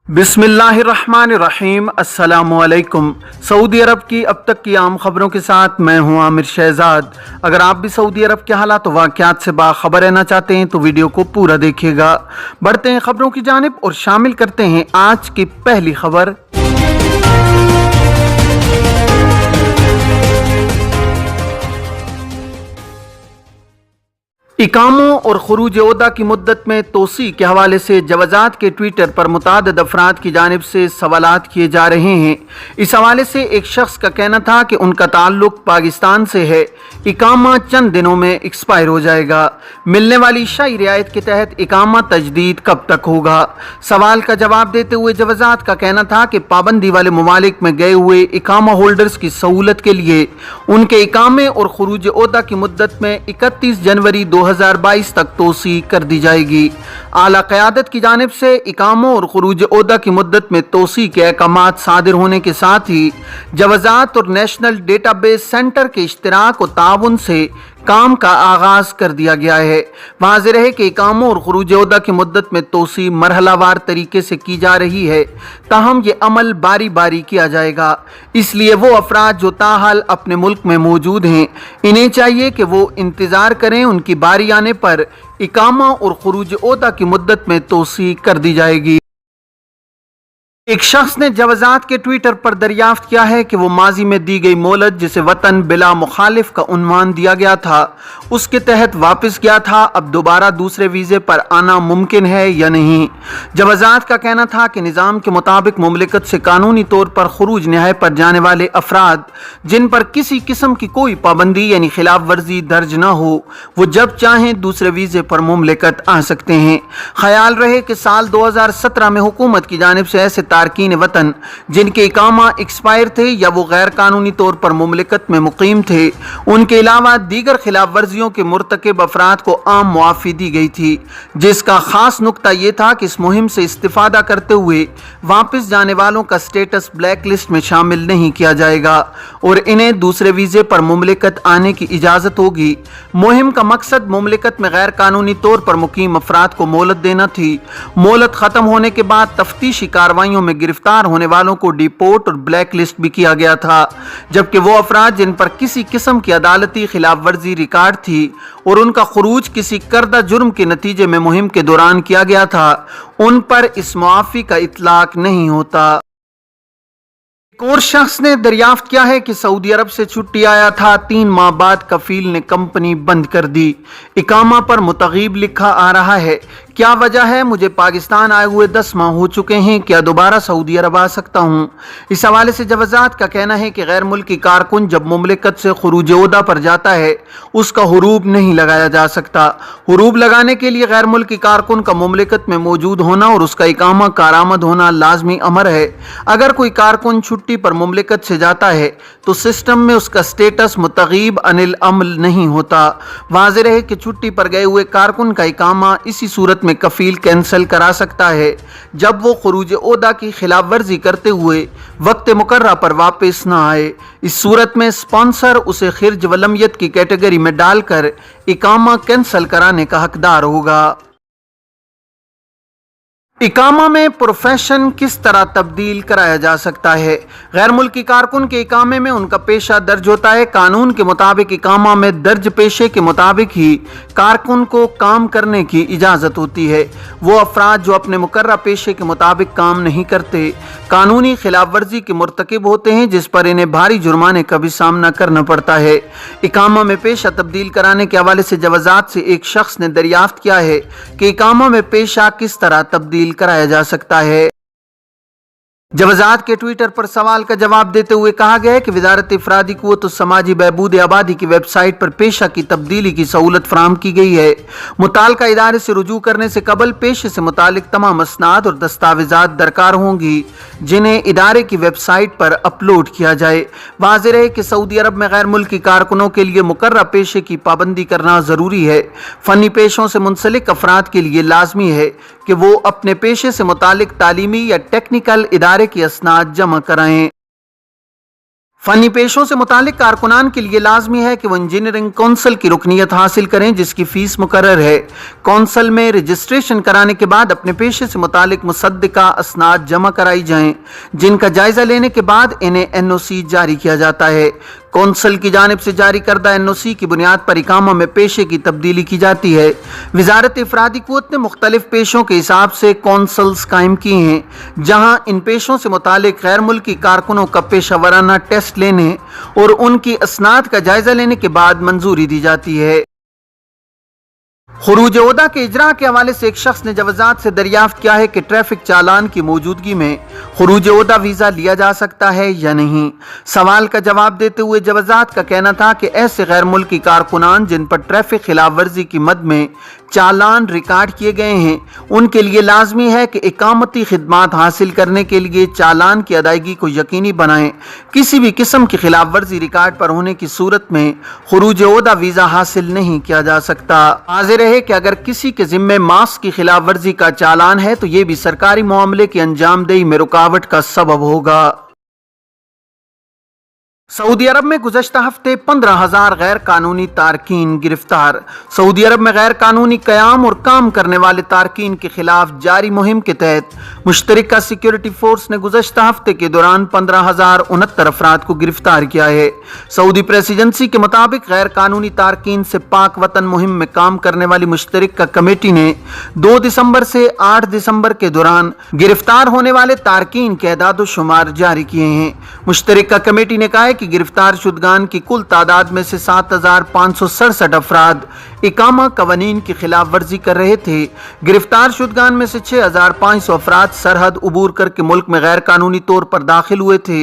बिस्मिल्लाहिर्रहमानिर्रहीम। अस्सलामुअलैकुम। सऊदी अरब की अब तक की आम खबरों के साथ मैं हूं आमिर शहजाद। अगर आप भी सऊदी अरब के हालात वाक़यात से बाखबर रहना चाहते हैं तो वीडियो को पूरा देखिएगा। बढ़ते हैं खबरों की जानिब और शामिल करते हैं आज की पहली खबर। इकामों और खुरूज ओहदा की मुद्दत में तोसी के हवाले से जवाजात के ट्विटर पर मुतादिद अफराद की जानिब से सवालात किए जा रहे हैं। इस हवाले से एक शख्स का कहना था कि उनका ताल्लुक पाकिस्तान से है, इकामा चंद दिनों में एक्सपायर हो जाएगा। मिलने वाली शाही रियायत के तहत इकामा तजदीद कब तक होगा? सवाल का जवाब देते हुए जवाजात का कहना था कि पाबंदी वाले ममालिक में गए हुए इकामा होल्डर्स की सहूलत के लिए उनके इकामे और खुरूज ओहदा की मुद्दत में 31 जनवरी 2022 तक तोसी कर दी जाएगी। आला क़यादत की जानिब से इकामों और खुरूज ओहदा की मुद्दत में तोसी के अहकामात सादिर होने के साथ ही जवाजात और नेशनल डेटाबेस सेंटर के इश्तिराक और ताउन से काम का आगाज कर दिया गया है। वाज़ेह है कि इकामों और खुरूज ओहदा की मुद्दत में तोसी मरहलावार तरीके से की जा रही है, ताहम ये अमल बारी बारी किया जाएगा। इसलिए वो अफराद जो ताहाल अपने मुल्क में मौजूद हैं, इन्हें चाहिए कि वो इंतज़ार करें, उनकी बारी आने पर इकामा और खुरूज ओहदा की मुद्दत में तोसी कर दी जाएगी। एक शख्स ने जवाजात के ट्विटर पर दरियाफ्त किया है कि वो माजी में दी गई मोहलत, जिसे वतन बिला मुखालिफ का उन्वान दिया गया था, उसके तहत वापस गया था। अब दोबारा दूसरे वीज़े पर आना मुमकिन है या नहीं? जवाजात का कहना था कि निज़ाम के मुताबिक मुमलिकत से कानूनी तौर पर खुरूज नहाय पर जाने वाले अफराद जिन पर किसी किस्म की कोई पाबंदी यानी खिलाफ वर्जी दर्ज न हो, वो जब चाहें दूसरे वीज़े पर मुमलिकत आ सकते हैं। ख्याल रहे कि साल 2017 में हुकूमत की जानिब से ऐसे तारकीन वतन जिनके इकामा एक्सपायर थे या वो गैर कानूनी तौर पर मुमलिकत में मुकीम थे, उनके अलावा दीगर खिलाफ वर्जियों के मुर्तकिब अफराद को आम मुआफ़ी दी गई थी, जिसका खास नुक्ता ये था कि इस मुहिम से इस्तिफादा करते हुए वापस जाने वालों का स्टेटस ब्लैक लिस्ट में शामिल नहीं किया जाएगा और इन्हें दूसरे वीज़े पर मुमलिकत आने की इजाज़त होगी। मुहिम का मकसद मुमलिकत में गैर कानूनी तौर पर मुकीम अफराद को मोहलत देना थी। मोहलत ख़त्म होने के बाद तफ्तीशी कार्रवाइयों में गिरफ्तार होने वालों को डिपोर्ट और ब्लैक लिस्ट भी किया गया था, जबकि वो अफराद जिन पर किसी किस्म की अदालती खिलाफ वर्जी रिकॉर्ड थी और उनका खुरूज किसी करदा जुर्म के नतीजे में मुहिम के दौरान किया गया था, उन पर इस मुआफ़ी का इतलाक नहीं होता। एक और शख्स ने दरियाफ्त किया है कि सऊदी अरब से छुट्टी आया था, 3 माह बाद कफील ने कंपनी बंद कर दी। इकामा पर मुतगीब लिखा आ रहा है, क्या वजह है? मुझे पाकिस्तान आए हुए 10 माह हो चुके हैं, क्या दोबारा सऊदी अरब आ सकता हूँ? इस हवाले से जवाजात का कहना है कि गैर मुल्की कारकुन जब मुमलिकत से खुरूज ओहदा पर जाता है, उसका हुरूब नहीं लगाया जा सकता। हुरूब लगाने के लिए गैर मुल्की कारकुन का मुमलिकत में मौजूद होना और उसका इकामा कारामद होना लाजमी अमर है। अगर कोई कारकुन छुट्टी पर मुमलिकत से जाता है तो सिस्टम में उसका स्टेटस मुतगीब अनिल अमल नहीं होता। वाज़ेह रहे कि छुट्टी पर गए हुए कारकुन का इकामा इसी सूरत में कफील कैंसिल करा सकता है जब वो खुरूज ओहदा की खिलाफ वर्जी करते हुए वक्त मुकर्रा पर वापस न आए। इस सूरत में स्पॉन्सर उसे खिर्ज वलमियत की कैटेगरी में डालकर इकामा कैंसिल कराने का हकदार होगा। इकामा में प्रोफेशन किस तरह तब्दील कराया जा सकता है? गैर मुल्की कारकुन के इकामे में उनका पेशा दर्ज होता है। कानून के मुताबिक इकामा में दर्ज पेशे के मुताबिक ही कारकुन को काम करने की इजाज़त होती है। वो अफराद जो अपने मुकर्रा पेशे के मुताबिक काम नहीं करते, कानूनी खिलाफ वर्जी के मुर्तकिब होते हैं, जिस पर इन्हें भारी जुर्माने का भी सामना करना पड़ता है। इकामा में पेशा तब्दील कराने के हवाले से जवाजात से एक शख्स ने दरियाफ्त किया है कि इकामा में पेशा किस तरह तब्दील कराया जा सकता है। जवाजात के ट्विटर पर सवाल का जवाब देते हुए कहा गया है कि वजारत इफरादी क़ुव्वत और समाजी बहबूद आबादी की वेबसाइट पर पेशा की तब्दीली की सहूलत फराहम की गई है। मुताल्लिका इदारे से रुजू करने से कबल पेशे से मुतालिक तमाम असनाद और दस्तावेजात दरकार होंगी, जिन्हें इदारे की वेबसाइट पर अपलोड किया जाए। वाज़ेह रहे कि सऊदी अरब में गैर मुल्की कारकुनों के लिए मुकर्रा पेशे की पाबंदी करना ज़रूरी है। फ़नी पेशों से मुंसलिक अफराद के लिए लाजमी है कि वो अपने पेशे से मुतालिक तालीमी या टेक्निकल इदारे की असनाद जमा कराएं। फनी पेशों से मुतालिक कारकुनान के लिए लाजमी है कि वो इंजीनियरिंग कौंसल की रुकनीत हासिल करें, जिसकी फीस मुकर्रर है। कौंसल में रजिस्ट्रेशन कराने के बाद अपने पेशे से मुतालिक मुसद्दिका असनाद जमा कराई जाएं, जिनका जायजा लेने के बाद इन्हें NOC जारी किया जाता है। कौंसल की जानिब से जारी करदा NOC की बुनियाद पर इकामा में पेशे की तब्दीली की जाती है। वजारत इफरादी क़ुव्वत ने मुख्तलिफ पेशों के हिसाब से कौंसल्स कायम किए हैं, जहाँ इन पेशों से मुतालिक गैर मुल्की कारकुनों का पेशा वराना टेस्ट लेने और उनकी असनाद का जायजा लेने के बाद मंजूरी दी जाती है। खुरूज ओहदा के इजरा के हवाले से एक शख्स ने जवाजात से दरियाफ्त किया है कि ट्रैफिक चालान की मौजूदगी में खुरूज ओहदा वीज़ा लिया जा सकता है या नहीं। सवाल का जवाब देते हुए जवाजात का कहना था कि ऐसे गैर मुल्की कारकुनान जिन पर ट्रैफिक खिलाफ वर्जी की मद में चालान रिकॉर्ड किए गए हैं, उनके लिए लाजमी है कि इकामती खिदमात हासिल करने के लिए चालान की अदायगी को यकीनी बनाएं। किसी भी किस्म की खिलाफ वर्जी रिकॉर्ड पर होने की सूरत में खुरूज ओहदा वीज़ा हासिल नहीं किया जा सकता। हाजिर है कि अगर किसी के जिम्मे मास्क की खिलाफ वर्जी का चालान है तो ये भी सरकारी मामले की अंजामदेही में रुकावट का सबब होगा। सऊदी अरब में गुज़श्ता हफ्ते 15,000 गैर कानूनी तारकीन गिरफ्तार। सऊदी अरब में गैर कानूनी क़याम और काम करने वाले तारकीन के खिलाफ जारी मुहिम के तहत मुश्तरका सिक्योरिटी फोर्स ने गुज़श्ता हफ्ते के दौरान 15,069 अफराद को गिरफ्तार किया है। सऊदी प्रेस एजेंसी के मुताबिक गैर कानूनी तारकीन से पाक वतन मुहिम में काम करने वाली मुश्तरका कमेटी ने 2 दिसंबर से 8 दिसंबर के दौरान गिरफ्तार होने वाले तारकीन के एदाद शुमार जारी किए हैं। मुश्तरका कमेटी ने कहा है कि गिरफ्तार शुदगान की कुल तादाद में से 7,567 अफराद इकामा कवानीन की खिलाफ वर्जी कर रहे थे। गिरफ्तार शुदगान में से 6,500 अफराद सरहद उबूर करके मुल्क में गैर कानूनी तौर पर दाखिल हुए थे।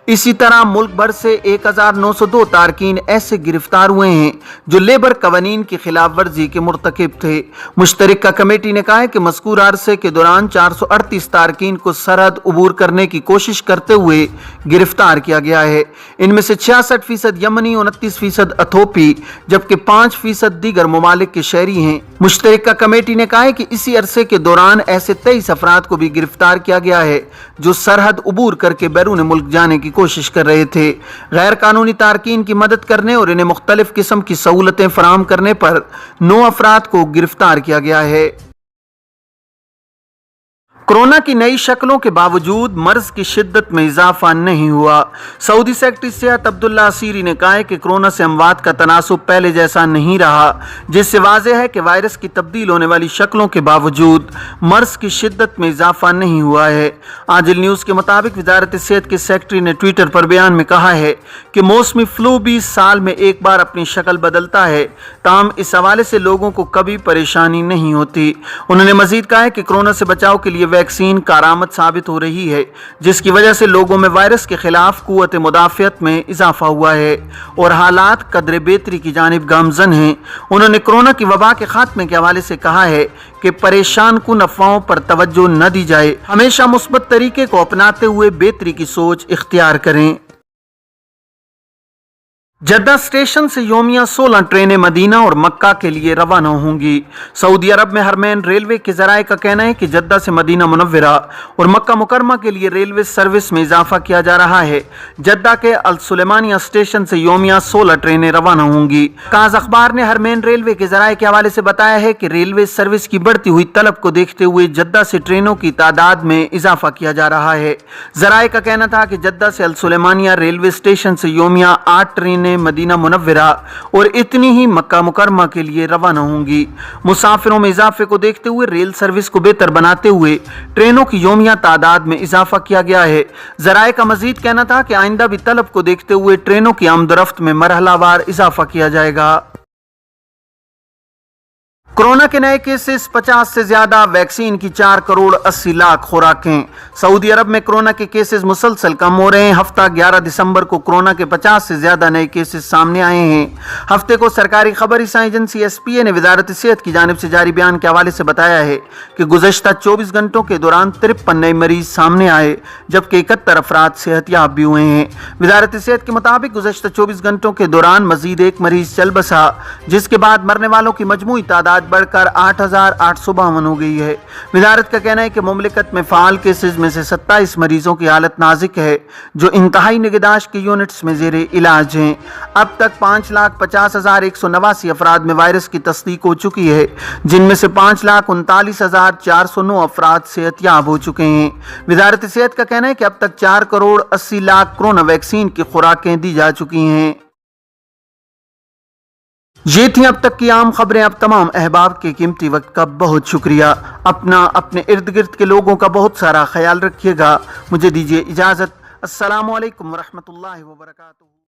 इसी तरह मुल्क भर से 1,902 तारकीन ऐसे गिरफ्तार हुए हैं जो लेबर कवानीन की खिलाफ वर्जी के मुर्तकिब थे। मुश्तरका कमेटी ने कहा है कि मज़कूर अरसे के दौरान 438 तारकीन को सरहद उबूर करने की कोशिश करते हुए गिरफ्तार किया गया है। इनमें से 66% यमनी, 29% अथोपी जबकि 5% दीगर ममालिक के शहरी हैं। मुश्तरका कमेटी ने कहा है कि इसी अरसे के दौरान ऐसे 23 अफराद को भी गिरफ्तार किया गया है जो सरहद उबूर करके बैरून मुल्क जाने की कोशिश कर रहे थे। गैर कानूनी तारकीन की मदद करने और इन्हें मुख्तलिफ किस्म की सहूलतें फराहम करने पर 9 अफराद को गिरफ्तार किया गया है। कोरोना की नई शक्लों के बावजूद मर्ज की शिद्दत में इजाफा नहीं हुआ। सऊदी सेक्रेटरी सेहत अब्दुल्ला असीरी ने कहा है कि कोरोना से अमवात का तनासुब पहले जैसा नहीं रहा, जिससे वाज़ेह है कि वायरस की तब्दील होने वाली शक्लों के बावजूद मर्ज की शिद्दत में इजाफा नहीं हुआ है। आजिल न्यूज़ के मुताबिक वजारत सेहत के सेक्रेटरी ने ट्विटर पर बयान में कहा है कि मौसमी फ्लू भी साल में एक बार अपनी शक्ल बदलता है, ताहम इस हवाले से लोगों को कभी परेशानी नहीं होती। उन्होंने मजीद कहा है कि कोरोना से बचाव के लिए वैक्सीन कारआमद साबित हो रही है, जिसकी वजह से लोगों में वायरस के खिलाफ कुव्वत मुदाफ़ियत में इजाफा हुआ है और हालात कदरे बेहतरी की जानिब गामजन हैं। उन्होंने कोरोना की वबा के खात्मे के हवाले से कहा है कि परेशान कुन अफवाहों पर तवज्जो न दी जाए, हमेशा मुस्बत तरीके को अपनाते हुए बेहतरी की सोच इख्तियार करें। जद्दा स्टेशन से योमिया 16 ट्रेनें मदीना और मक्का के लिए रवाना होंगी। सऊदी अरब में हरमैन रेलवे के ज़राए का कहना है कि जद्दा से मदीना मुनव्वरा और मक्का मुकरमा के लिए रेलवे सर्विस में इजाफा किया जा रहा है। जद्दा के अल सुलेमानिया स्टेशन से योमिया 16 ट्रेनें रवाना होंगी। काज अखबार ने हरमैन रेलवे के ज़राए के हवाले से बताया है कि रेलवे सर्विस की बढ़ती हुई तलब को देखते हुए जद्दा से ट्रेनों की तादाद में इजाफा किया जा रहा है। ज़राए का कहना था कि जद्दा से अल सुलेमानिया रेलवे स्टेशन से योमिया 8 ट्रेनें मदीना मुनव्वरा और इतनी ही मक्का मुकरमा के लिए रवाना होंगी। मुसाफिरों में इजाफे को देखते हुए रेल सर्विस को बेहतर बनाते हुए ट्रेनों की योमिया तादाद में इजाफा किया गया है। ज़राए का मजीद कहना था कि आइंदा भी तलब को देखते हुए ट्रेनों की आमदरफ्त में मरहलावार इजाफा किया जाएगा। कोरोना के नए केसेस 50 से ज्यादा, वैक्सीन की 4 करोड़ 80 लाख खुराकें। सऊदी अरब में कोरोना के केसेस मुसलसल कम हो रहे हैं। हफ्ता 11 दिसंबर को कोरोना के 50 से ज्यादा नए केसेस सामने आए हैं। हफ्ते को सरकारी खबर रसां एजेंसी SPA ने वजारत सेहत की जानिब से जारी बयान के हवाले से बताया है कि गुज़श्ता 24 घंटों के दौरान 53 नए मरीज सामने आए, जबकि 71 अफराद सेहतयाब भी हुए हैं। वजारत सेहत के मुताबिक गुज़श्ता 24 घंटों के दौरान मजीद एक मरीज चल बसा, जिसके बाद मरने वालों की मजमूई तादाद بڑھ کر 8,852 ہو گئی ہے۔ وزارت کا کہنا ہے کہ مملکت میں فعال کیسز میں سے 27 مریضوں کی حالت نازک ہے جو انتہائی نگہداشت کی یونٹس میں زیر علاج ہیں۔ اب تک 5,50,189 افراد میں وائرس کی تصدیق ہو چکی ہے، جن میں سے 5,39,409 افراد صحت یاب ہو چکے ہیں۔ وزارت صحت کا کہنا ہے کہ اب تک 4,80,00,000 کورونا ویکسین کی خوراکیں دی جا چکی ہیں۔ یہ تھیں اب تک کی عام خبریں۔ اب تمام احباب کے قیمتی وقت کا بہت شکریہ۔ اپنے ارد گرد کے لوگوں کا بہت سارا خیال رکھیے گا۔ مجھے دیجیے اجازت۔ السلام علیکم ورحمۃ اللہ وبرکاتہ۔